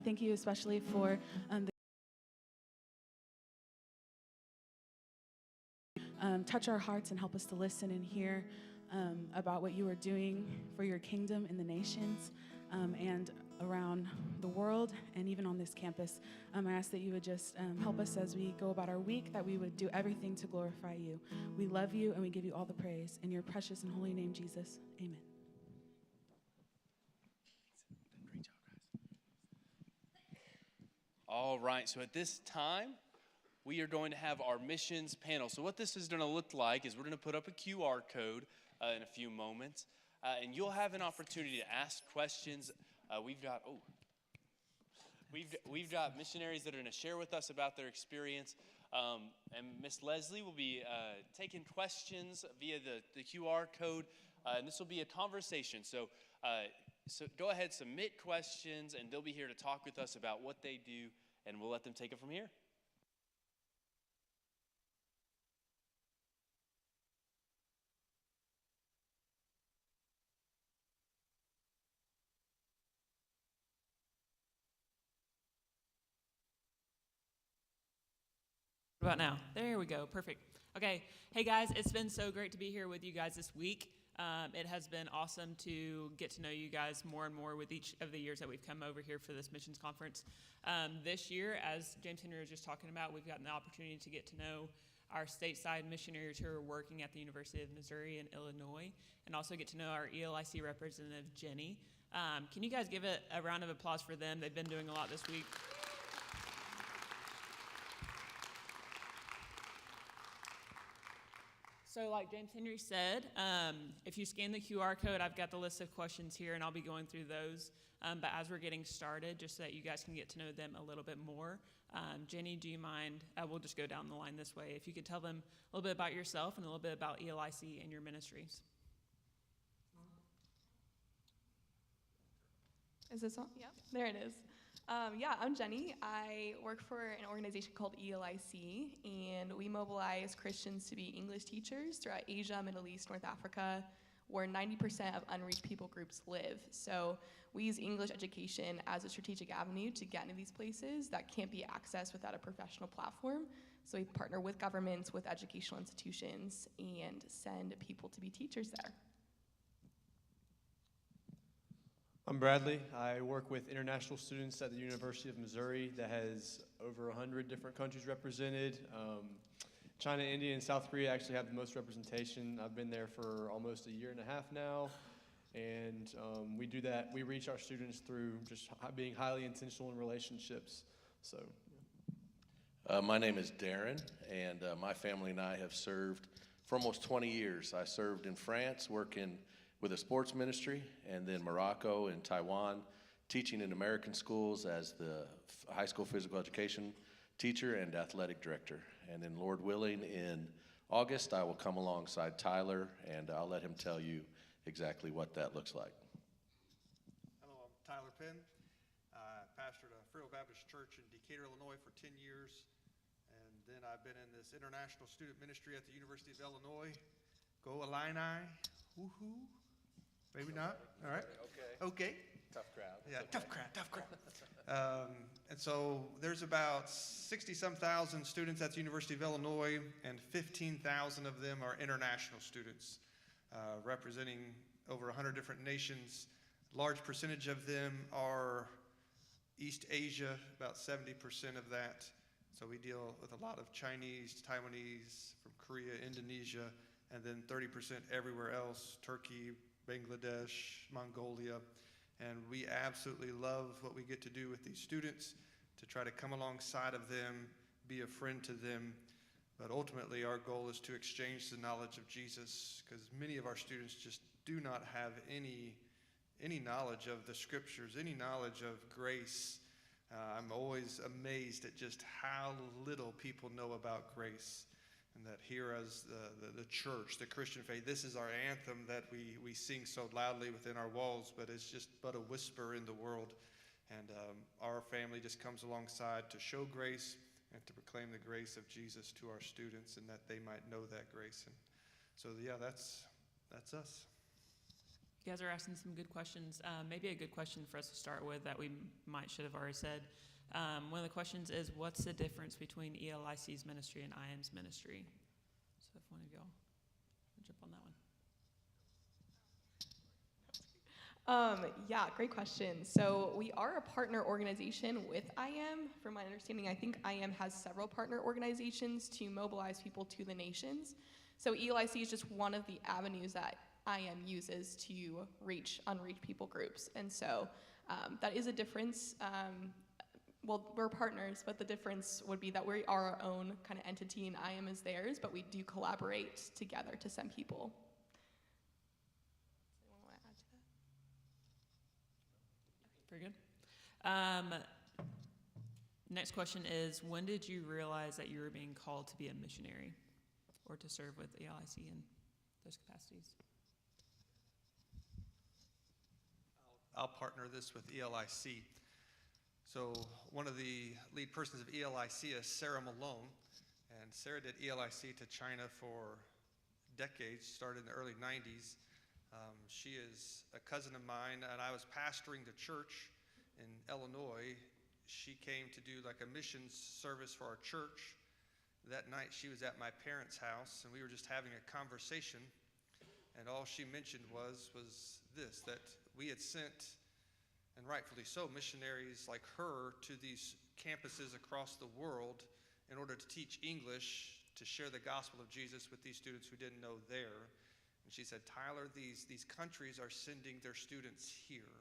Thank you especially for touch our hearts and help us to listen and hear about what you are doing for your kingdom in the nations and around the world and even on this campus. I ask that you would just help us as we go about our week, that we would do everything to glorify you. We love you and we give you all the praise. In your precious and holy name, Jesus, amen. Great job, guys. All right, so at this time, we are going to have our missions panel. So what this is going to look like is we're going to put up a QR code in a few moments, and you'll have an opportunity to ask questions. We've got missionaries that are going to share with us about their experience, and Miss Leslie will be taking questions via the QR code, and this will be a conversation. So go ahead, submit questions, and they'll be here to talk with us about what they do, and we'll let them take it from here. What about now? There we go. Perfect. Okay. Hey, guys, it's been so great to be here with you guys this week. It has been awesome to get to know you guys more and more with each of the years that we've come over here for this missions conference. This year, as James Henry was just talking about, we've gotten the opportunity to get to know our stateside missionaries who are working at the University of Missouri in Illinois, and also get to know our ELIC representative, Jenny. Can you guys give a round of applause for them? They've been doing a lot this week. So like James Henry said, if you scan the QR code, I've got the list of questions here, and I'll be going through those. But as we're getting started, just so that you guys can get to know them a little bit more, Jenny, do you mind? We'll just go down the line this way. If you could tell them a little bit about yourself and a little bit about ELIC and your ministries. Is this on? Yep, there it is. I'm Jenny. I work for an organization called ELIC, and we mobilize Christians to be English teachers throughout Asia, Middle East, North Africa, where 90% of unreached people groups live. So we use English education as a strategic avenue to get into these places that can't be accessed without a professional platform. So we partner with governments, with educational institutions, and send people to be teachers there. I'm Bradley. I work with international students at the University of Missouri that has over 100 different countries represented. China, India, and South Korea actually have the most representation. I've been there for almost a year and a half now. And we do that. We reach our students through just being highly intentional in relationships. So, yeah. My name is Darren, and my family and I have served for almost 20 years. I served in France working with a sports ministry, and then Morocco and Taiwan, teaching in American schools as the high school physical education teacher and athletic director. And then Lord willing, in August, I will come alongside Tyler, and I'll let him tell you exactly what that looks like. Hello, I'm Tyler Penn. I pastored a Free Will Baptist Church in Decatur, Illinois for 10 years, and then I've been in this international student ministry at the University of Illinois. Go Illini, woohoo. Maybe not. All right. Okay. Tough crowd. Yeah, okay. Tough crowd. And so there's about 60-some thousand students at the University of Illinois, and 15,000 of them are international students, representing over 100 different nations. Large percentage of them are East Asia, about 70% of that. So we deal with a lot of Chinese, Taiwanese, from Korea, Indonesia, and then 30% everywhere else, Turkey, Bangladesh, Mongolia, and we absolutely love what we get to do with these students, to try to come alongside of them, be a friend to them, but ultimately our goal is to exchange the knowledge of Jesus, because many of our students just do not have any knowledge of the scriptures, any knowledge of grace. I'm always amazed at just how little people know about grace. And that here as the church, the Christian faith, this is our anthem that we sing so loudly within our walls, but it's just but a whisper in the world. And our family just comes alongside to show grace and to proclaim the grace of Jesus to our students, and that they might know that grace. And so, yeah, that's us. You guys are asking some good questions. Maybe a good question for us to start with that we should have already said. One of the questions is, what's the difference between ELIC's ministry and IM's ministry? So if one of y'all would jump on that one. Yeah, great question. So we are a partner organization with IM. From my understanding, I think IM has several partner organizations to mobilize people to the nations. So ELIC is just one of the avenues that IM uses to reach unreached people groups. And so that is a difference. Well, we're partners, but the difference would be that we are our own kind of entity and IM is theirs, but we do collaborate together to send people. Anyone want to add to that? Very good. Next question is, when did you realize that you were being called to be a missionary or to serve with ELIC in those capacities? I'll partner this with ELIC. So one of the lead persons of ELIC is Sarah Malone, and Sarah did ELIC to China for decades, started in the early 90s. She is a cousin of mine, and I was pastoring the church in Illinois. She came to do like a missions service for our church. That night she was at my parents' house, and we were just having a conversation, and all she mentioned was this, that we had sent, and rightfully so, missionaries like her to these campuses across the world in order to teach English, to share the gospel of Jesus with these students who didn't know there. And she said, Tyler, these countries are sending their students here.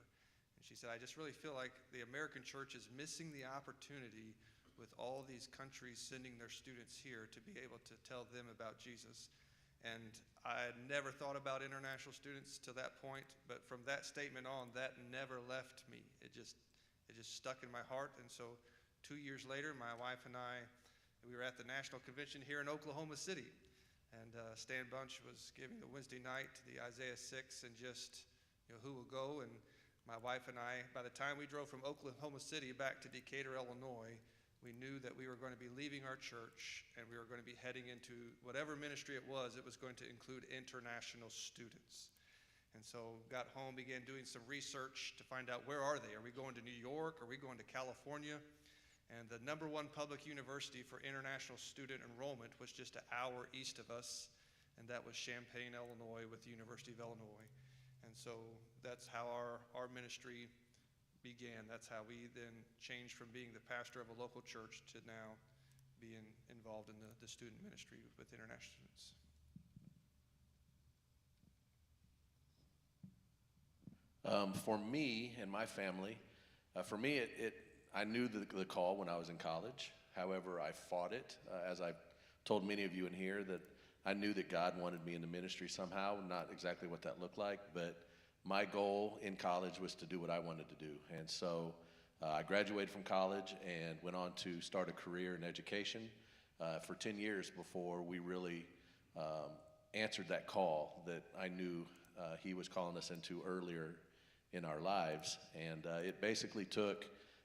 And she said, I just really feel like the American church is missing the opportunity with all these countries sending their students here to be able to tell them about Jesus. And I had never thought about international students to that point, but from that statement on, that never left me. It just stuck in my heart. And so 2 years later, my wife and I, we were at the national convention here in Oklahoma City. And Stan Bunch was giving the Wednesday night, the Isaiah 6, and just, who will go. And my wife and I, by the time we drove from Oklahoma City back to Decatur, Illinois, we knew that we were going to be leaving our church and we were going to be heading into whatever ministry it was going to include international students. And so got home, began doing some research to find out, where are they? Are we going to New York? Are we going to California? And the number one public university for international student enrollment was just an hour east of us, and that was Champaign, Illinois, with the University of Illinois. And so that's how our ministry began. That's how we then changed from being the pastor of a local church to now being involved in the student ministry with international students. For me and my family, I knew the call when I was in college. However, I fought it. As I've told many of you in here, that I knew that God wanted me in the ministry somehow, not exactly what that looked like, but my goal in college was to do what I wanted to do. And so I graduated from college and went on to start a career in education for 10 years before we really answered that call that I knew he was calling us into earlier in our lives. And it basically took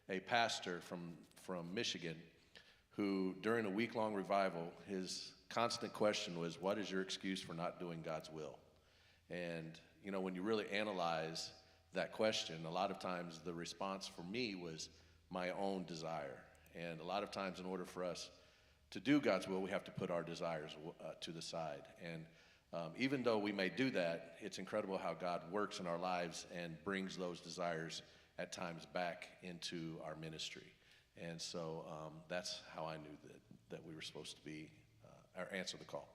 a pastor from Michigan who, during a week-long revival, his constant question was, what is your excuse for not doing God's will? And when you really analyze that question, a lot of times the response for me was my own desire. And a lot of times, in order for us to do God's will, we have to put our desires to the side. And even though we may do that, it's incredible how God works in our lives and brings those desires at times back into our ministry. And so that's how I knew that we were supposed to be, or answer the call.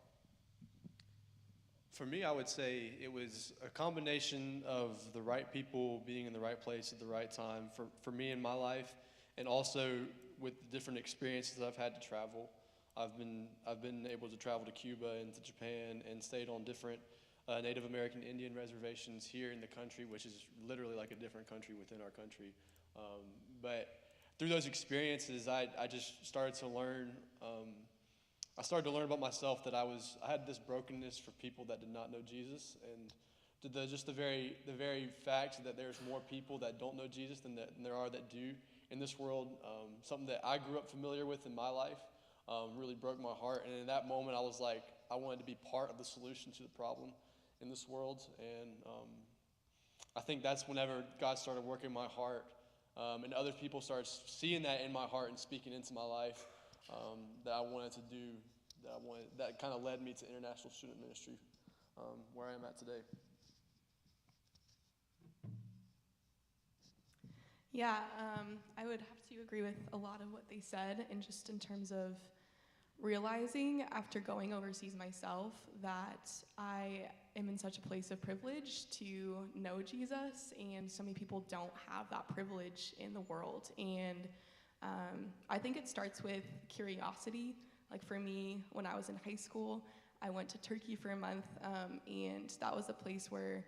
For me, I would say it was a combination of the right people being in the right place at the right time for me in my life, and also with the different experiences I've had to travel. I've been able to travel to Cuba and to Japan and stayed on different Native American Indian reservations here in the country, which is literally like a different country within our country. But through those experiences, I just started to learn. I started to learn about myself that I had this brokenness for people that did not know Jesus, and the very fact that there's more people that don't know Jesus than there are that do in this world, something that I grew up familiar with in my life, really broke my heart. And in that moment, I was like, I wanted to be part of the solution to the problem in this world. And I think that's whenever God started working my heart, and other people started seeing that in my heart and speaking into my life, that I wanted to do, that kind of led me to international student ministry, where I am at today. Yeah, I would have to agree with a lot of what they said, and just in terms of realizing after going overseas myself that I am in such a place of privilege to know Jesus, and so many people don't have that privilege in the world. And I think it starts with curiosity. Like for me, when I was in high school, I went to Turkey for a month, and that was a place where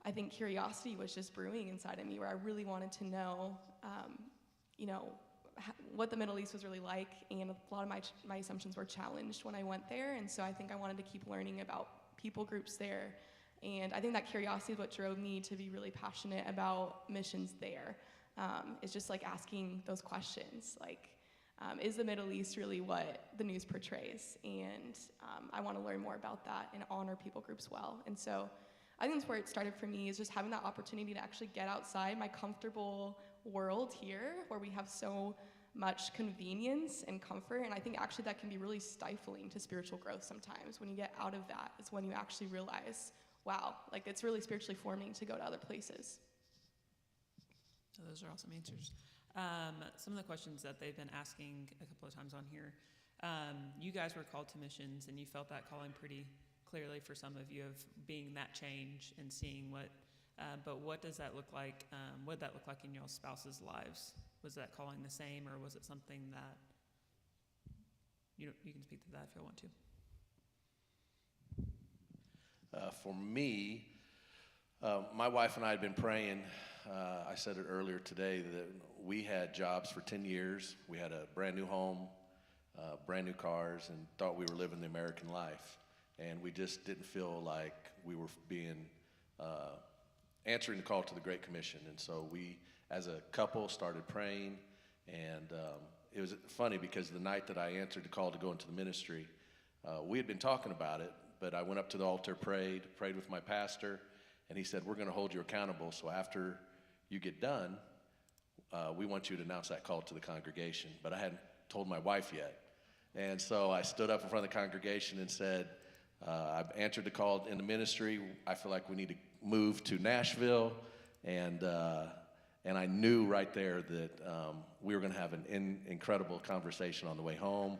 I think curiosity was just brewing inside of me, where I really wanted to know, what the Middle East was really like, and a lot of my assumptions were challenged when I went there, and so I think I wanted to keep learning about people groups there, and I think that curiosity is what drove me to be really passionate about missions there. It's just like asking those questions, like, is the Middle East really what the news portrays? And I want to learn more about that and honor people groups well, and so I think that's where it started for me, is just having that opportunity to actually get outside my comfortable world here, where we have so much convenience and comfort, and I think actually that can be really stifling to spiritual growth sometimes. When you get out of that, it's when you actually realize, wow, like it's really spiritually forming to go to other places. So those are awesome answers. Some of the questions that they've been asking a couple of times on here, you guys were called to missions, and you felt that calling pretty clearly for some of you, of being that change and seeing what, but what does that look like? What did that look like in your spouses' lives? Was that calling the same, or was it something that, you can speak to that if you want to. For me, my wife and I had been praying. I said it earlier today that we had jobs for 10 years. We had a brand new home, brand new cars, and thought we were living the American life. And we just didn't feel like we were being answering the call to the Great Commission. And so we, as a couple, started praying. And it was funny because the night that I answered the call to go into the ministry, we had been talking about it, but I went up to the altar, prayed with my pastor, and he said, we're going to hold you accountable. So after you get done, we want you to announce that call to the congregation. But I hadn't told my wife yet. And so I stood up in front of the congregation and said, I've answered the call in the ministry. I feel like we need to move to Nashville. And I knew right there that we were going to have an incredible conversation on the way home.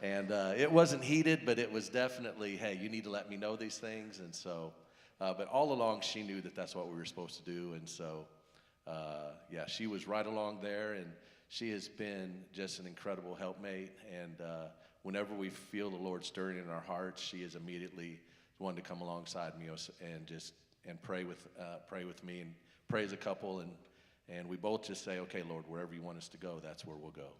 And it wasn't heated, but it was definitely, hey, you need to let me know these things. And so, but all along she knew that that's what we were supposed to do. And so, yeah, she was right along there. And she has been just an incredible helpmate. And whenever we feel the Lord stirring in our hearts, she is immediately one to come alongside me and pray with me and pray as a couple, and we both just say, okay, Lord, wherever you want us to go, that's where we'll go.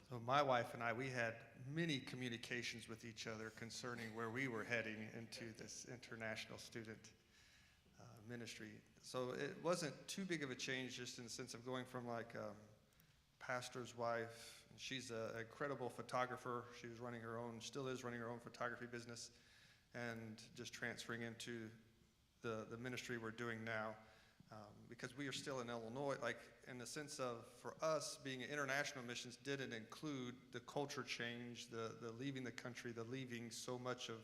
So my wife and I, we had many communications with each other concerning where we were heading into this international student ministry. So it wasn't too big of a change, just in the sense of going from like pastor's wife. She's an incredible photographer. She was running her own, still is running her own photography business, and just transferring into the ministry we're doing now. Because we are still in Illinois, like in the sense of, for us, being international missions didn't include the culture change, the leaving the country, the leaving so much of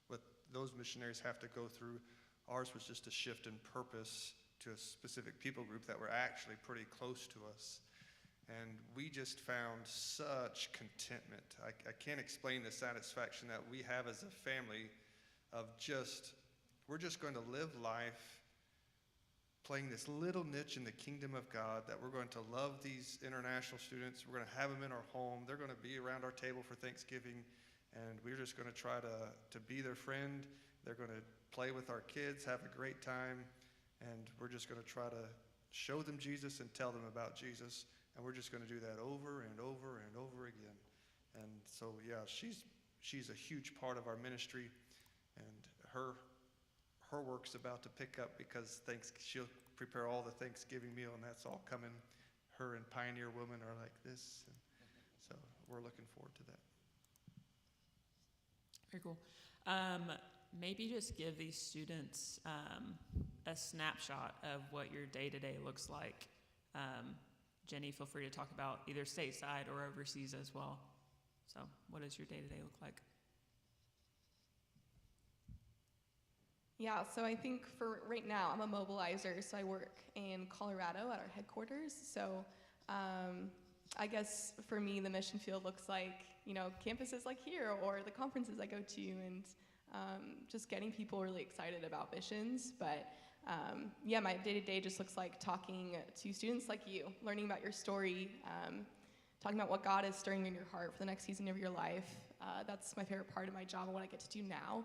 what those missionaries have to go through. Ours was just a shift in purpose to a specific people group that were actually pretty close to us. And we just found such contentment. I can't explain the satisfaction that we have as a family of we're just going to live life playing this little niche in the kingdom of God, that we're going to love these international students. We're going to have them in our home. They're going to be around our table for Thanksgiving, and we're just going to try to be their friend. They're going to play with our kids, have a great time, and we're just going to try to show them Jesus and tell them about Jesus. And we're just going to do that over and over and over again. And so, yeah, she's a huge part of our ministry, and her work's about to pick up, because she'll prepare all the Thanksgiving meal, and that's all coming. Her and Pioneer Women are like this, and so we're looking forward to that. Very cool. maybe just give these students a snapshot of what your day-to-day looks like. Jenny, feel free to talk about either stateside or overseas as well. So what does your day-to-day look like? Yeah, so I think for right now, I'm a mobilizer, so I work in Colorado at our headquarters. So I guess for me, the mission field looks like, campuses like here or the conferences I go to, and just getting people really excited about missions. But yeah, my day-to-day just looks like talking to students like you, learning about your story, talking about what God is stirring in your heart for the next season of your life. That's my favorite part of my job and what I get to do now.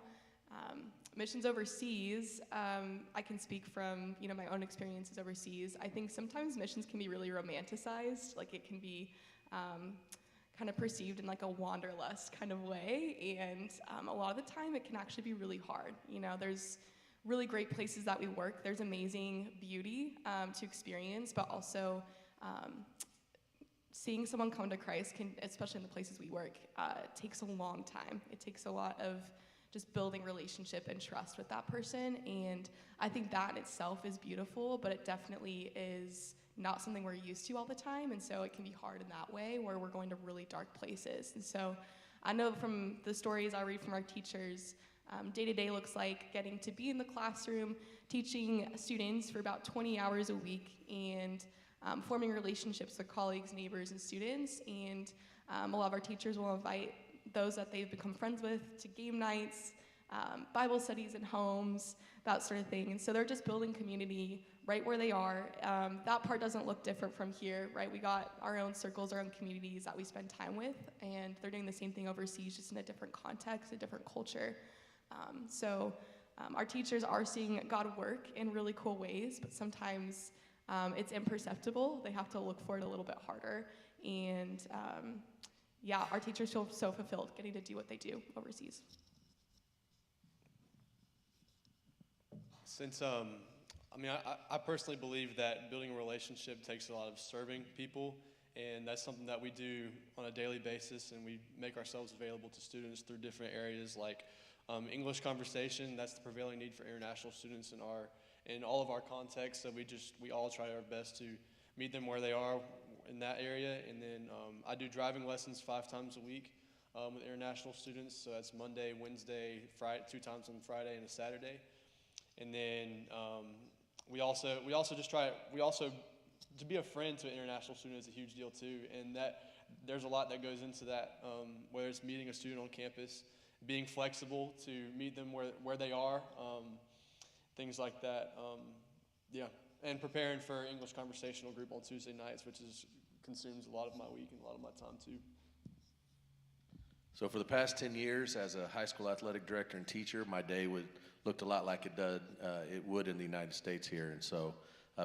Missions overseas, I can speak from my own experiences overseas. I think sometimes missions can be really romanticized, like it can be kind of perceived in like a wanderlust kind of way, and a lot of the time it can actually be really hard. There's really great places that we work. There's amazing beauty to experience, but also seeing someone come to Christ can, especially in the places we work, takes a long time. It takes a lot of just building relationship and trust with that person, and I think that in itself is beautiful, but it definitely is not something we're used to all the time, and so it can be hard in that way where we're going to really dark places. And so I know from the stories I read from our teachers, day-to-day looks like getting to be in the classroom, teaching students for about 20 hours a week, and forming relationships with colleagues, neighbors, and students. And a lot of our teachers will invite those that they've become friends with to game nights, Bible studies in homes, that sort of thing. And so they're just building community right where they are. That part doesn't look different from here, right? We got our own circles, our own communities that we spend time with, and they're doing the same thing overseas, just in a different context, a different culture. So our teachers are seeing God work in really cool ways, but sometimes it's imperceptible. They have to look for it a little bit harder. And yeah, our teachers feel so fulfilled getting to do what they do overseas. Since, I personally believe that building a relationship takes a lot of serving people, and that's something that we do on a daily basis, and we make ourselves available to students through different areas like English conversation. That's the prevailing need for international students in all of our contexts, so we all try our best to meet them where they are in that area. And then I do driving lessons 5 times a week with international students, so that's Monday, Wednesday, Friday, 2 times on Friday and a Saturday. And then we also to be a friend to an international student is a huge deal too, and that there's a lot that goes into that, whether it's meeting a student on campus, being flexible to meet them where they are, things like that. Yeah, and preparing for English conversational group on Tuesday nights, which consumes a lot of my week and a lot of my time too. So for the past 10 years as a high school athletic director and teacher, my day looked a lot like it would in the United States here. And so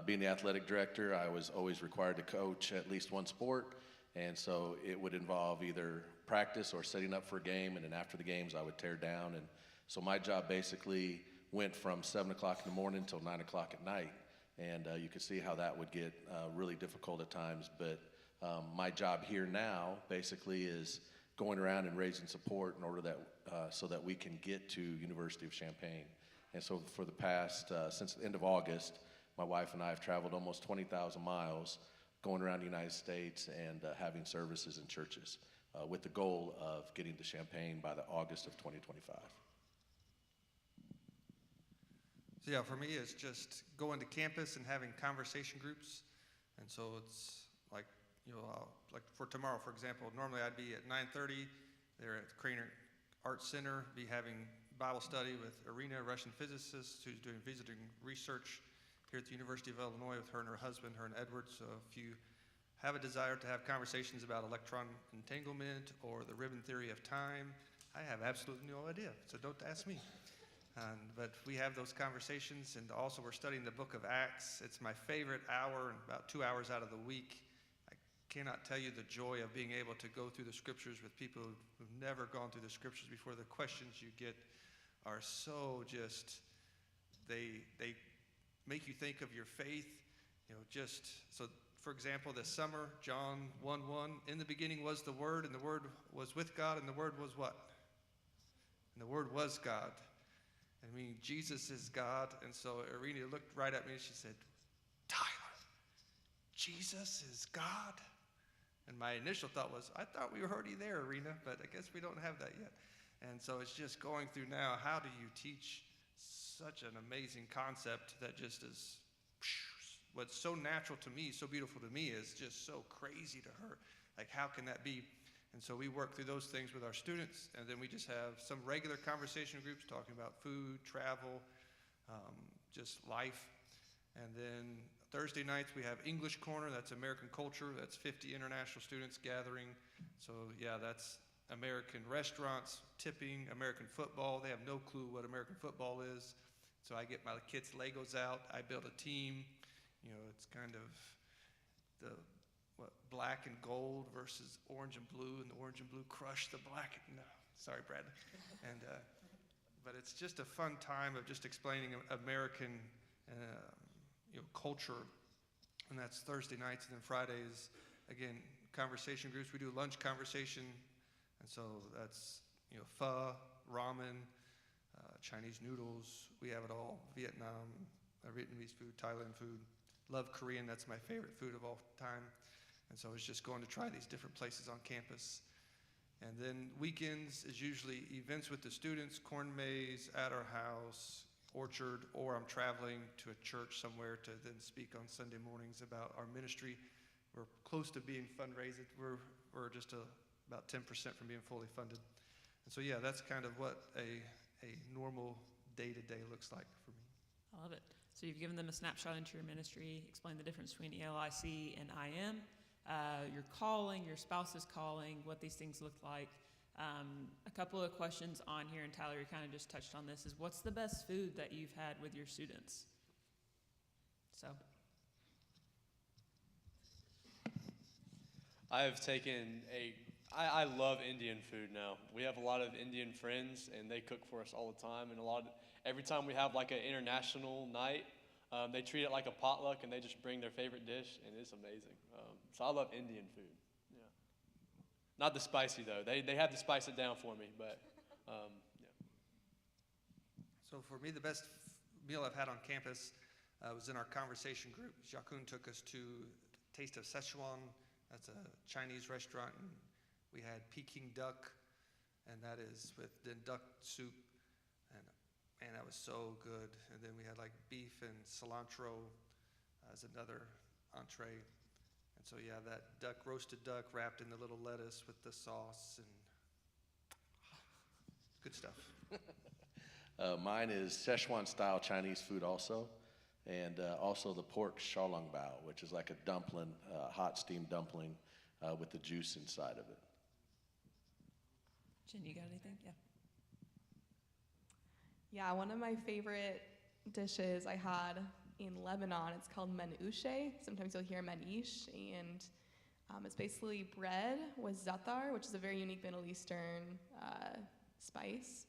being the athletic director, I was always required to coach at least one sport. And so it would involve either practice or setting up for a game, and then after the games I would tear down. And so my job basically went from 7 o'clock in the morning till 9 o'clock at night. And you could see how that would get really difficult at times. But my job here now basically is going around and raising support in order that so that we can get to University of Champaign. And so for the past, since the end of August, my wife and I have traveled almost 20,000 miles going around the United States and having services in churches with the goal of getting to Champaign by the August of 2025. So yeah, for me, it's just going to campus and having conversation groups. And so it's like, like for tomorrow, for example, normally I'd be at 9:30 there at the Craner Arts Center, be having Bible study with Irina, a Russian physicist who's doing visiting research here at the University of Illinois with her and her husband, her and Edward. So if you have a desire to have conversations about electron entanglement or the ribbon theory of time, I have absolutely no idea, so don't ask me. But we have those conversations, and also we're studying the book of Acts. It's my favorite hour, and about 2 hours out of the week. I cannot tell you the joy of being able to go through the scriptures with people who've never gone through the scriptures before. The questions you get are so just, they make you think of your faith, so for example, this summer, John 1:1, in the beginning was the Word, and the Word was with God, and the Word was what? And the Word was God. I mean, Jesus is God. And so Irina looked right at me and she said, Tyler, Jesus is God? And my initial thought was, I thought we were already there, Irina, but I guess we don't have that yet. And so it's just going through now, how do you teach such an amazing concept that just is, what's so natural to me, so beautiful to me, is just so crazy to her. Like, how can that be? And so we work through those things with our students, and then we just have some regular conversation groups talking about food, travel, just life. And then Thursday nights we have English Corner, that's American culture, that's 50 international students gathering. So yeah, that's American restaurants, tipping, American football. They have no clue what American football is. So I get my kids' Legos out, I build a team. You know, it's kind of the black and gold versus orange and blue, and the orange and blue crush the black. No, sorry, Brad. And but it's just a fun time of just explaining American culture, and that's Thursday nights. And then Fridays, again, conversation groups. We do lunch conversation, and so that's pho, ramen, Chinese noodles. We have it all. Vietnam, Vietnamese food, Thailand food. Love Korean. That's my favorite food of all time. And so it's just going to try these different places on campus. And then weekends is usually events with the students, corn maze, at our house, orchard, or I'm traveling to a church somewhere to then speak on Sunday mornings about our ministry. We're close to being fundraised. We're just about 10% from being fully funded. And so yeah, that's kind of what a normal day-to-day looks like for me. I love it. So you've given them a snapshot into your ministry, explained the difference between ELIC and IM, your calling, your spouse's calling, what these things look like. A couple of questions on here, and Tyler, you kind of just touched on this, is what's the best food that you've had with your students? So. I love Indian food now. We have a lot of Indian friends, and they cook for us all the time. And every time we have like an international night, they treat it like a potluck, and they just bring their favorite dish, and it's amazing. So I love Indian food. Yeah, not the spicy though. They have to spice it down for me, but yeah. So for me, the best meal I've had on campus was in our conversation group. Jakun took us to Taste of Szechuan. That's a Chinese restaurant, and we had Peking duck, and that is with then duck soup, and man, that was so good. And then we had like beef and cilantro as another entree. And so yeah, that roasted duck wrapped in the little lettuce with the sauce, and good stuff. Mine is Szechuan-style Chinese food also, and also the pork xiaolongbao, which is like a dumpling, hot steamed dumpling with the juice inside of it. Jen, you got anything? Yeah. Yeah, one of my favorite dishes I had in Lebanon, it's called menouche. Sometimes you'll hear menish, and it's basically bread with za'atar, which is a very unique Middle Eastern spice.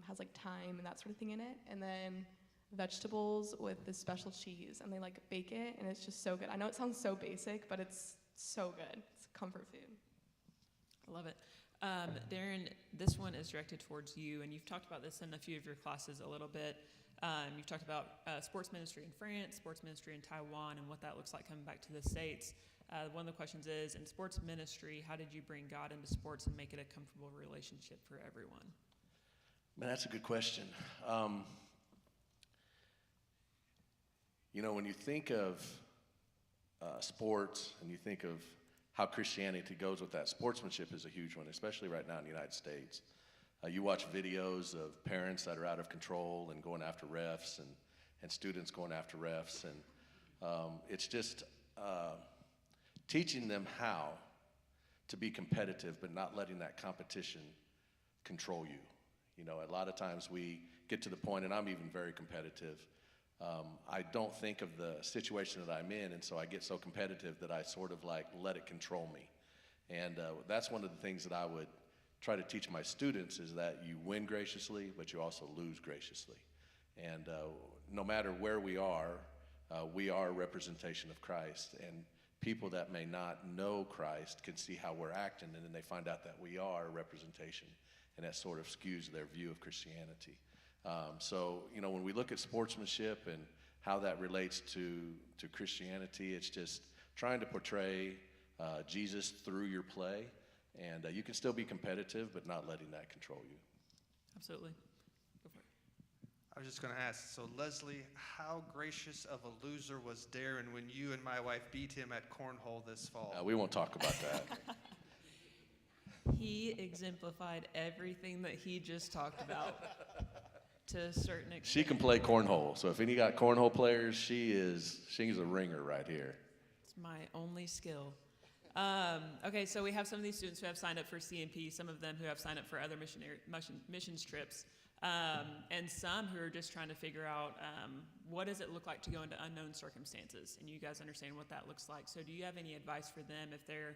Has like thyme and that sort of thing in it, and then vegetables with this special cheese, and they like bake it, and it's just so good. I know it sounds so basic, but it's so good. It's comfort food. I love it. Darren, this one is directed towards you, and you've talked about this in a few of your classes a little bit. You've talked about sports ministry in France, sports ministry in Taiwan, and what that looks like coming back to the States. One of the questions is, in sports ministry, how did you bring God into sports and make it a comfortable relationship for everyone? Man, that's a good question. When you think of sports and you think of how Christianity goes with that, sportsmanship is a huge one, especially right now in the United States. You watch videos of parents that are out of control and going after refs, and students going after refs, and it's just teaching them how to be competitive, but not letting that competition control you. A lot of times we get to the point, and I'm even very competitive, I don't think of the situation that I'm in, and so I get so competitive that I sort of like let it control me. And that's one of the things that I would try to teach my students, is that you win graciously, but you also lose graciously. And no matter where we are a representation of Christ, and people that may not know Christ can see how we're acting, and then they find out that we are a representation, and that sort of skews their view of Christianity. So, when we look at sportsmanship and how that relates to Christianity, it's just trying to portray Jesus through your play. And you can still be competitive, but not letting that control you. Absolutely. Go for it. I was just going to ask, so Leslie, how gracious of a loser was Darren when you and my wife beat him at cornhole this fall? We won't talk about that. He exemplified everything that he just talked about to a certain extent. She can play cornhole, so if any got cornhole players, she's a ringer right here. It's my only skill. Okay, so we have some of these students who have signed up for CMP, some of them who have signed up for other missions trips, and some who are just trying to figure out what does it look like to go into unknown circumstances, and you guys understand what that looks like. So do you have any advice for them if they're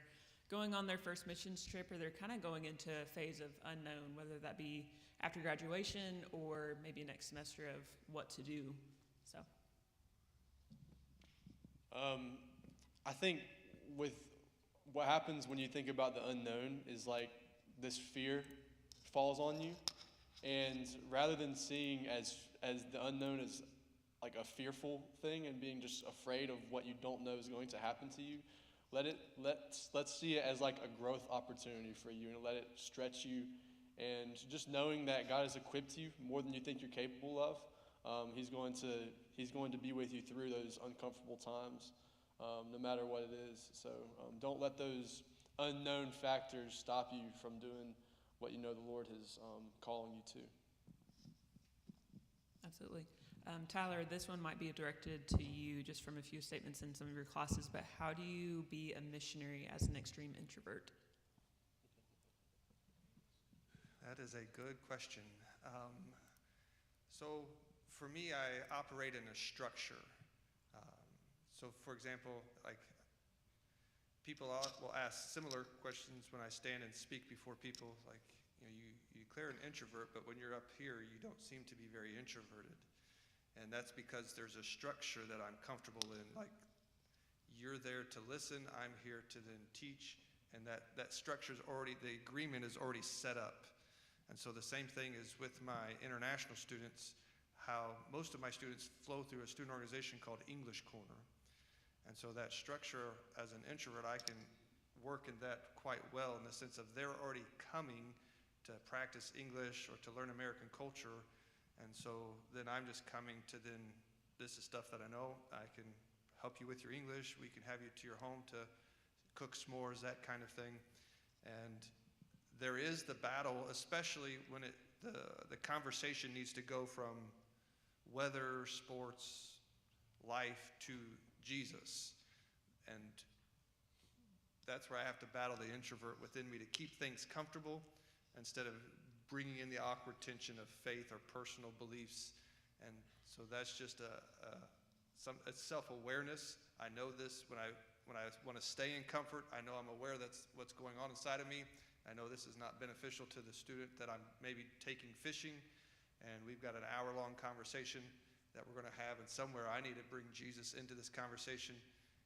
going on their first missions trip, or they're kind of going into a phase of unknown, whether that be after graduation or maybe next semester of what to do? So I think with what happens when you think about the unknown is like this fear falls on you, and rather than seeing as the unknown as like a fearful thing and being just afraid of what you don't know is going to happen to you, let's see it as like a growth opportunity for you, and let it stretch you, and just knowing that God has equipped you more than you think you're capable of. He's going to be with you through those uncomfortable times, no matter what it is. So don't let those unknown factors stop you from doing what you know the Lord is calling you to. absolutely. Tyler, this one might be directed to you just from a few statements in some of your classes, but how do you be a missionary as an extreme introvert? That is a good question. So for me, I operate in a structure. So for example, like people will ask similar questions when I stand and speak before people, like, you declare an introvert, but when you're up here, you don't seem to be very introverted. And that's because there's a structure that I'm comfortable in. Like, you're there to listen, I'm here to then teach, and that structure is already, the agreement is already set up. And so the same thing is with my international students, how most of my students flow through a student organization called English Corner. And so that structure, as an introvert, I can work in that quite well in the sense of they're already coming to practice English or to learn American culture. And so then I'm just coming to then, this is stuff that I know. I can help you with your English. We can have you to your home to cook s'mores, that kind of thing. And there is the battle, especially when the conversation needs to go from weather, sports, life to Jesus. And that's where I have to battle the introvert within me to keep things comfortable instead of bringing in the awkward tension of faith or personal beliefs. And so that's just it's self-awareness. I know this when I want to stay in comfort. I know I'm aware that's what's going on inside of me. I know this is not beneficial to the student that I'm maybe taking fishing, and we've got an hour-long conversation that we're going to have, and somewhere I need to bring Jesus into this conversation.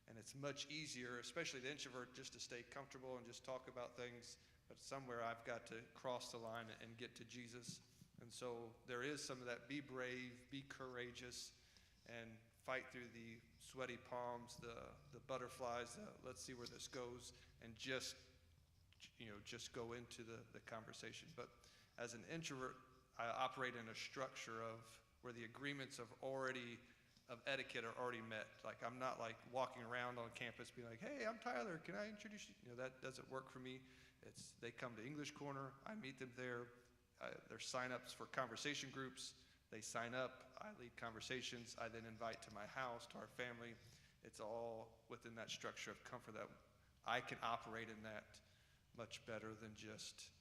And it's much easier, especially the introvert, just to stay comfortable and just talk about things. But somewhere I've got to cross the line and get to Jesus. And so there is some of that, be brave, be courageous, and fight through the sweaty palms, the butterflies, let's see where this goes, and just go into the conversation. But as an introvert, I operate in a structure of where the agreements of etiquette are already met. Like, I'm not like walking around on campus being like, hey, I'm Tyler, can I introduce you? That doesn't work for me. They come to English Corner, I meet them there. There's sign-ups for conversation groups. They sign up, I lead conversations, I then invite to my house, to our family. It's all within that structure of comfort that I can operate in that much better than just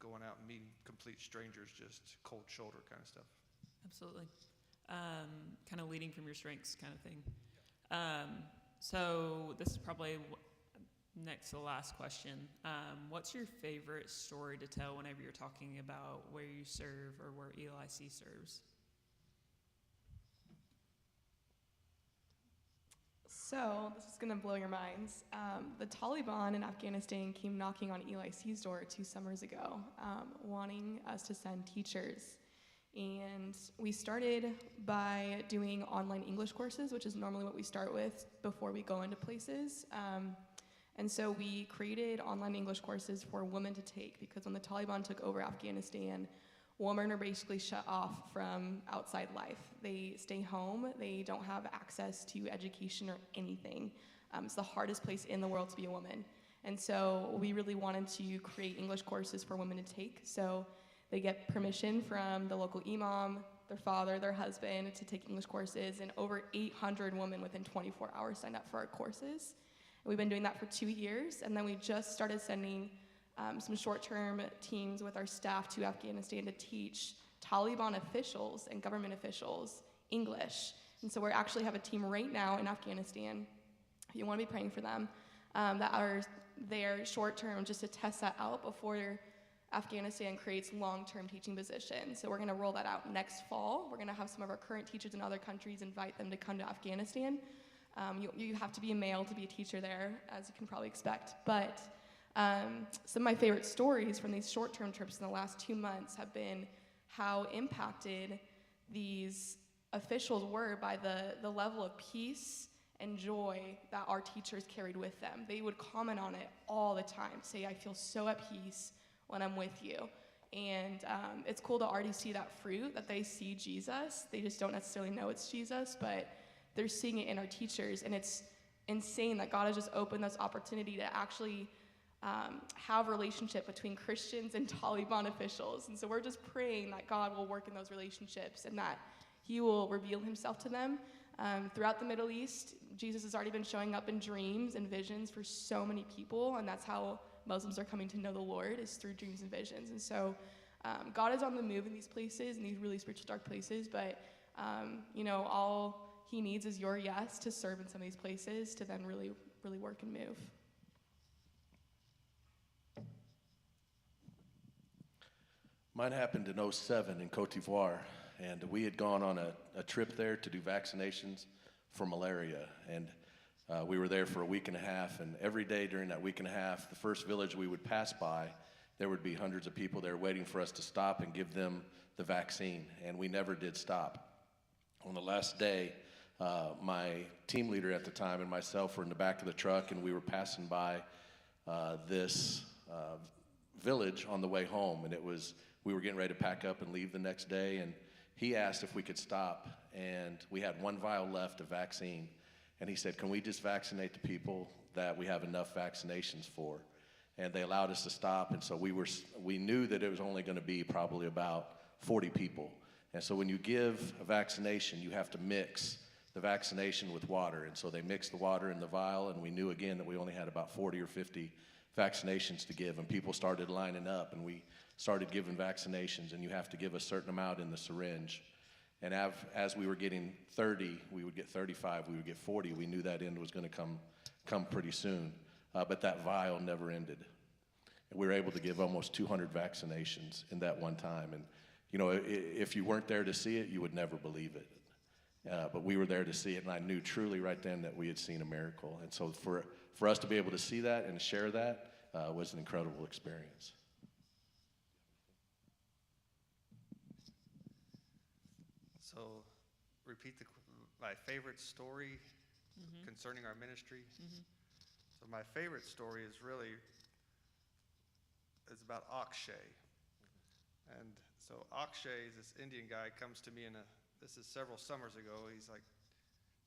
going out and meeting complete strangers, just cold shoulder kind of stuff. Absolutely. Kind of leading from your strengths kind of thing. So this is probably next to the last question. What's your favorite story to tell whenever you're talking about where you serve or where ELIC serves? So this is going to blow your minds. The Taliban in Afghanistan came knocking on ELIC's door 2 summers ago, wanting us to send teachers. And we started by doing online English courses, which is normally what we start with before we go into places. And so we created online English courses for women to take, because when the Taliban took over Afghanistan, women are basically shut off from outside life. They stay home, they don't have access to education or anything. It's the hardest place in the world to be a woman. And so we really wanted to create English courses for women to take. So they get permission from the local imam, their father, their husband to take English courses, and over 800 women within 24 hours signed up for our courses. And we've been doing that for 2 years, and then we just started sending some short-term teams with our staff to Afghanistan to teach Taliban officials and government officials English. And so we actually have a team right now in Afghanistan, if you want to be praying for them, that are there short-term just to test that out before Afghanistan creates long-term teaching positions. So we're going to roll that out next fall. We're going to have some of our current teachers in other countries invite them to come to Afghanistan. You have to be a male to be a teacher there, as you can probably expect. But some of my favorite stories from these short-term trips in the last 2 months have been how impacted these officials were by the level of peace and joy that our teachers carried with them. They would comment on it all the time, say, I feel so at peace when I'm with you. And it's cool to already see that fruit, that they see Jesus. They just don't necessarily know it's Jesus, but they're seeing it in our teachers. And it's insane that God has just opened this opportunity to actually have a relationship between Christians and Taliban officials. And so we're just praying that God will work in those relationships and that he will reveal himself to them. Throughout the Middle East, Jesus has already been showing up in dreams and visions for so many people, and that's how Muslims are coming to know the Lord, is through dreams and visions. And so God is on the move in these places, in these really spiritual dark places, but all he needs is your yes to serve in some of these places to then really, really work and move. Mine happened in 2007 in Cote d'Ivoire, and we had gone on a trip there to do vaccinations for malaria. And we were there for a week and a half, and every day during that week and a half, the first village we would pass by, there would be hundreds of people there waiting for us to stop and give them the vaccine, and we never did stop. On the last day, my team leader at the time and myself were in the back of the truck, and we were passing by this village on the way home, and we were getting ready to pack up and leave the next day, and he asked if we could stop, and we had 1 vial left of vaccine. And he said, can we just vaccinate the people that we have enough vaccinations for? And they allowed us to stop, and so we knew that it was only going to be probably about 40 people. And so when you give a vaccination, you have to mix the vaccination with water. And so they mixed the water in the vial, and we knew again that we only had about 40 or 50 vaccinations to give. And people started lining up, and we started giving vaccinations, and you have to give a certain amount in the syringe. And as we were getting 30, we would get 35, we would get 40. We knew that end was going to come pretty soon. But that vial never ended. And we were able to give almost 200 vaccinations in that one time. And, if you weren't there to see it, you would never believe it. But we were there to see it, and I knew truly right then that we had seen a miracle. And so for us to be able to see that and share that was an incredible experience. So, repeat my favorite story concerning our ministry. So my favorite story is about Akshay. And so Akshay, this Indian guy, comes to me this is several summers ago. He's like,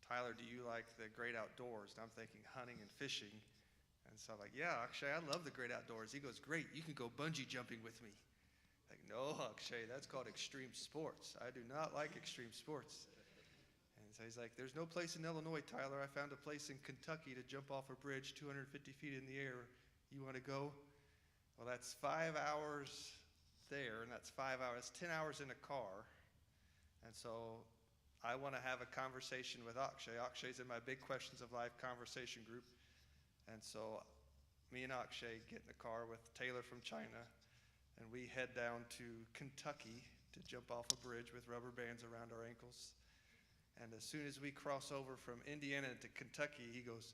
Tyler, do you like the great outdoors? And I'm thinking hunting and fishing. And so I'm like, yeah, Akshay, I love the great outdoors. He goes, great, you can go bungee jumping with me. Like, no, Akshay, that's called extreme sports. I do not like extreme sports. And so he's like, there's no place in Illinois, Tyler. I found a place in Kentucky to jump off a bridge 250 feet in the air. You want to go? Well, that's 5 hours there, and that's 5 hours, 10 hours in a car. And so I want to have a conversation with Akshay. Akshay's in my Big Questions of Life conversation group. And so me and Akshay get in the car with Taylor from China, and we head down to Kentucky to jump off a bridge with rubber bands around our ankles. And as soon as we cross over from Indiana to Kentucky, he goes,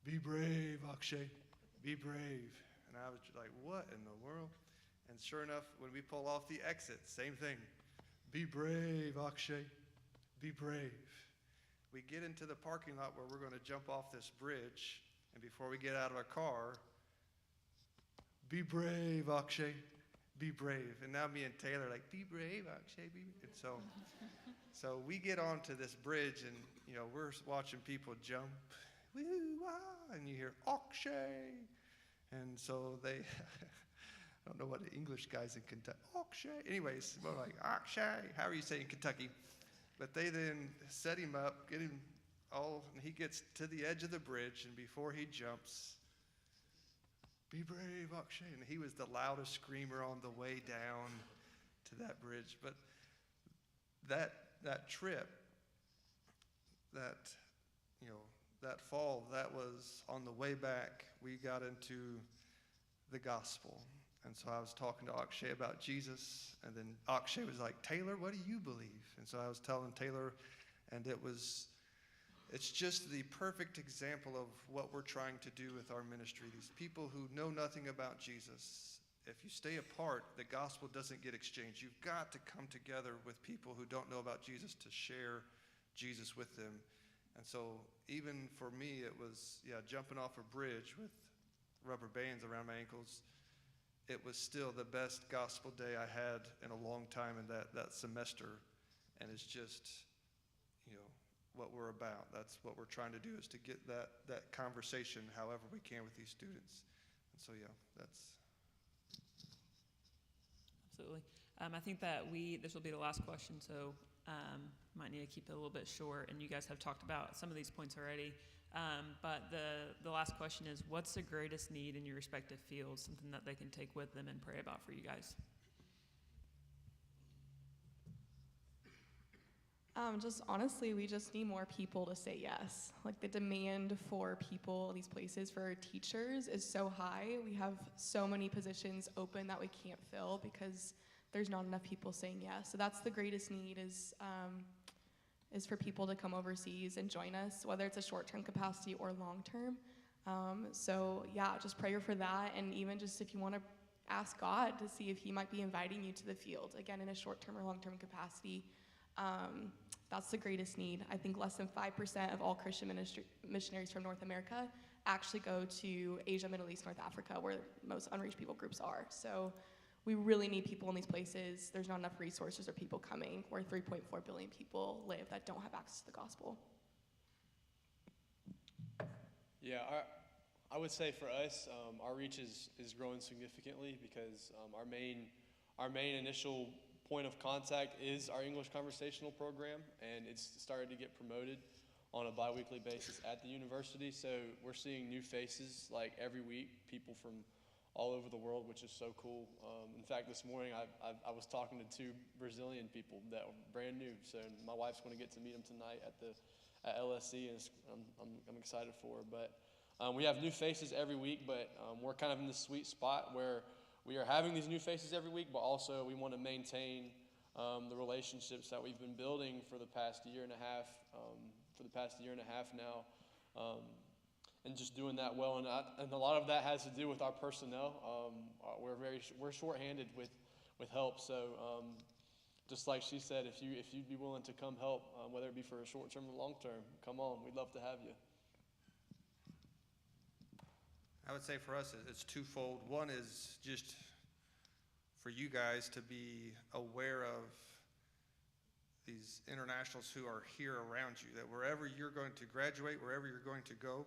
be brave, Akshay, be brave. And I was like, what in the world? And sure enough, when we pull off the exit, same thing. Be brave, Akshay. Be brave. We get into the parking lot where we're going to jump off this bridge, and before we get out of our car, be brave, Akshay. Be brave. And now me and Taylor are like, be brave, Akshay. And so we get onto this bridge, and we're watching people jump, woo, wah, and you hear Akshay. And so they, I don't know what the English guys in Kentucky, Akshay. Anyways, we're like, Akshay, how are you saying Kentucky? But they then set him up, get him all, and he gets to the edge of the bridge, and before he jumps, be brave, Akshay. And he was the loudest screamer on the way down to that bridge. But that trip, that fall, that was on the way back, we got into the gospel. And so I was talking to Akshay about Jesus, and then Akshay was like, Taylor, what do you believe? And so I was telling Taylor, and it's just the perfect example of what we're trying to do with our ministry. These people who know nothing about Jesus, if you stay apart, the gospel doesn't get exchanged. You've got to come together with people who don't know about Jesus to share Jesus with them. And so even for me, it was, jumping off a bridge with rubber bands around my ankles. It was still the best gospel day I had in a long time in that semester. And it's just, what we're about. That's what we're trying to do, is to get that conversation however we can with these students. And so, that's. Absolutely. I think that this will be the last question, so might need to keep it a little bit short. And you guys have talked about some of these points already. But the last question is, what's the greatest need in your respective fields, something that they can take with them and pray about for you guys? Just honestly, we just need more people to say yes. Like, the demand for people in these places, for teachers, is so high. We have so many positions open that we can't fill because there's not enough people saying yes. So that's the greatest need, is for people to come overseas and join us, whether it's a short-term capacity or long-term. Just pray for that, and even just if you want to ask God to see if he might be inviting you to the field, again, in a short-term or long-term capacity. That's the greatest need. I think less than 5% of all Christian missionaries from North America actually go to Asia, Middle East, North Africa, where most unreached people groups are. So we really need people in these places. There's not enough resources or people coming, where 3.4 billion people live that don't have access to the gospel. Yeah, I would say for us, our reach is growing significantly because our main initial point of contact is our English conversational program, and it's started to get promoted on a bi-weekly basis at the university. So we're seeing new faces like every week, people from all over the world, which is so cool. In fact, this morning I was talking to 2 Brazilian people that were brand new. So my wife's going to get to meet them tonight at LSC, and I'm excited for her. But we have new faces every week, but we're kind of in this sweet spot where we are having these new faces every week, but also we want to maintain the relationships that we've been building for the past year and a half, now, and just doing that well. And a lot of that has to do with our personnel. We're short-handed with help. So just like she said, if you'd be willing to come help, whether it be for a short-term or long-term, come on. We'd love to have you. I would say for us, it's twofold. One is just for you guys to be aware of these internationals who are here around you, that wherever you're going to graduate, wherever you're going to go,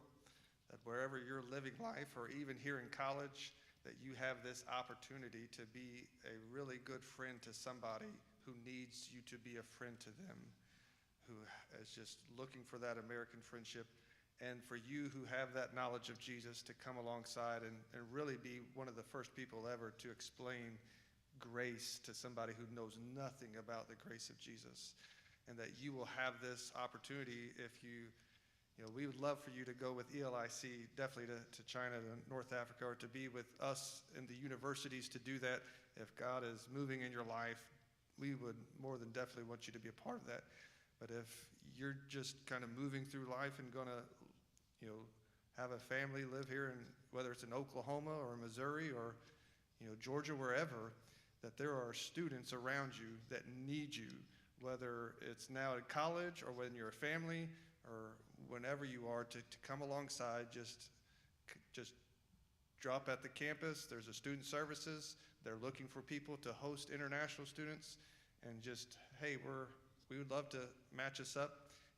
that wherever you're living life, or even here in college, that you have this opportunity to be a really good friend to somebody who needs you to be a friend to them, who is just looking for that American friendship. And for you who have that knowledge of Jesus to come alongside and really be one of the first people ever to explain grace to somebody who knows nothing about the grace of Jesus. And that you will have this opportunity if we would love for you to go with ELIC, definitely to China, to North Africa, or to be with us in the universities to do that. If God is moving in your life, we would more than definitely want you to be a part of that. But if you're just kind of moving through life and going to have a family live here, and whether it's in Oklahoma or Missouri or Georgia, wherever, that there are students around you that need you, whether it's now at college or when you're a family or whenever you are, to come alongside. Just drop at the campus. There's a student services. They're looking for people to host international students. And just, hey, we would love to match us up,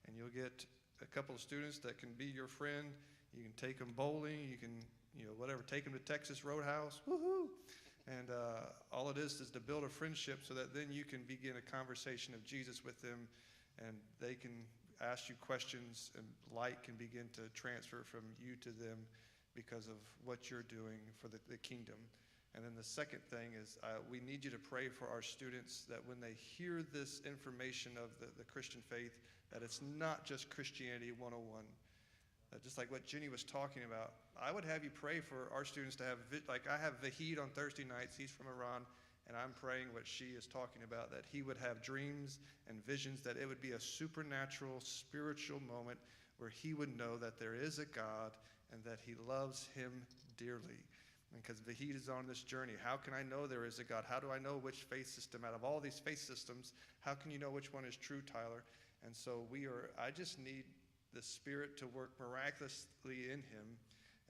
and you'll get a couple of students that can be your friend. You can take them bowling. You can, whatever, take them to Texas Roadhouse. Woohoo! And all it is to build a friendship so that then you can begin a conversation of Jesus with them, and they can ask you questions, and light can begin to transfer from you to them because of what you're doing for the kingdom. And then the second thing is we need you to pray for our students, that when they hear this information of the Christian faith, that it's not just Christianity 101. Just like what Jenny was talking about, I would have you pray for our students to have, like I have Vahid on Thursday nights, he's from Iran, and I'm praying what she is talking about, that he would have dreams and visions, that it would be a supernatural, spiritual moment where he would know that there is a God and that he loves him dearly. Because Vahid is on this journey. How can I know there is a God? How do I know which faith system, out of all these faith systems, how can you know which one is true, Tyler? And so I just need the Spirit to work miraculously in him,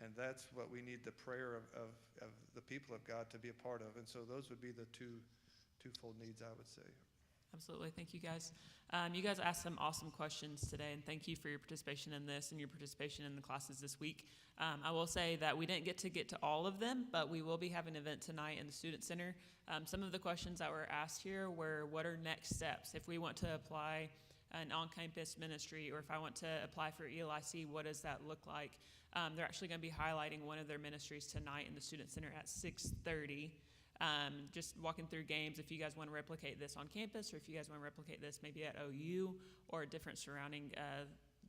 and that's what we need the prayer of the people of God to be a part of. And so those would be the twofold needs, I would say. Absolutely. Thank you, guys. You guys asked some awesome questions today, and thank you for your participation in this and your participation in the classes this week. I will say that we didn't get to all of them, but we will be having an event tonight in the Student Center. Some of the questions that were asked here were, what are next steps? If we want to apply an on-campus ministry, or if I want to apply for ELIC, what does that look like? They're actually going to be highlighting one of their ministries tonight in the Student Center at 6:30. Just walking through games. If you guys want to replicate this on campus, or if you guys want to replicate this maybe at OU or different surrounding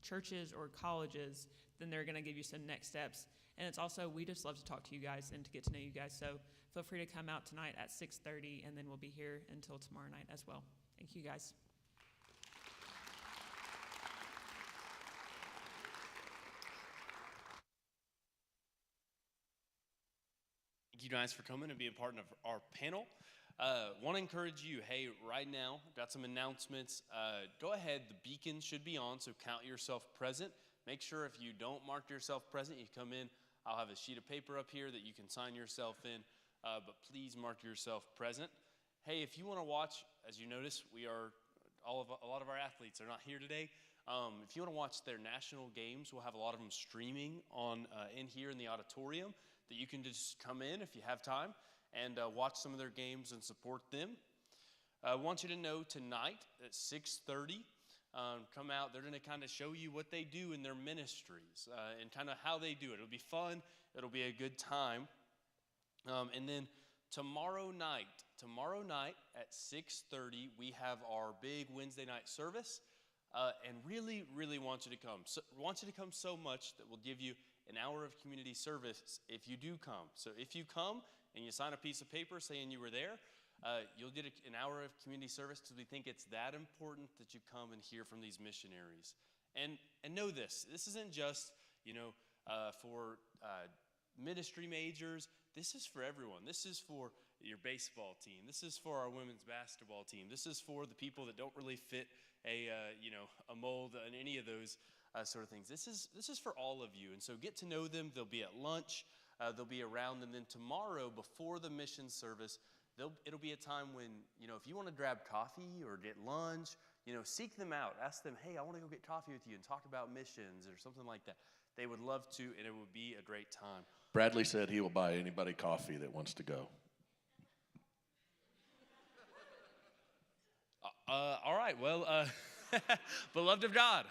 churches or colleges, then they're going to give you some next steps. And it's also, we just love to talk to you guys and to get to know you guys. So feel free to come out tonight at 6:30, and then we'll be here until tomorrow night as well. Thank you, guys. Thank you guys for coming and being part of our panel. Want to encourage you, hey, right now, got some announcements. Go ahead, the beacon should be on, so count yourself present. Make sure if you don't mark yourself present, you come in. I'll have a sheet of paper up here that you can sign yourself in, but please mark yourself present. Hey, if you want to watch, as you notice, a lot of our athletes are not here today. If you want to watch their national games, we'll have a lot of them streaming on in here in the auditorium, that you can just come in if you have time and watch some of their games and support them. I want you to know tonight at 6:30, come out. They're going to kind of show you what they do in their ministries and kind of how they do it. It'll be fun. It'll be a good time. And then tomorrow night at 6:30, we have our big Wednesday night service. And really, really want you to come. Want you to come so much that we'll give you an hour of community service if you do come. So if you come and you sign a piece of paper saying you were there, you'll get an hour of community service, because we think it's that important that you come and hear from these missionaries. And know this isn't just, for ministry majors. This is for everyone. This is for your baseball team. This is for our women's basketball team. This is for the people that don't really fit a mold and any of those sort of things. This is for all of you. And so get to know them. They'll be at lunch. They'll be around. And then tomorrow, before the mission service, it'll be a time when, if you want to grab coffee or get lunch, seek them out. Ask them, hey, I want to go get coffee with you and talk about missions or something like that. They would love to, and it would be a great time. Bradley said he will buy anybody coffee that wants to go. All right, well, beloved of God,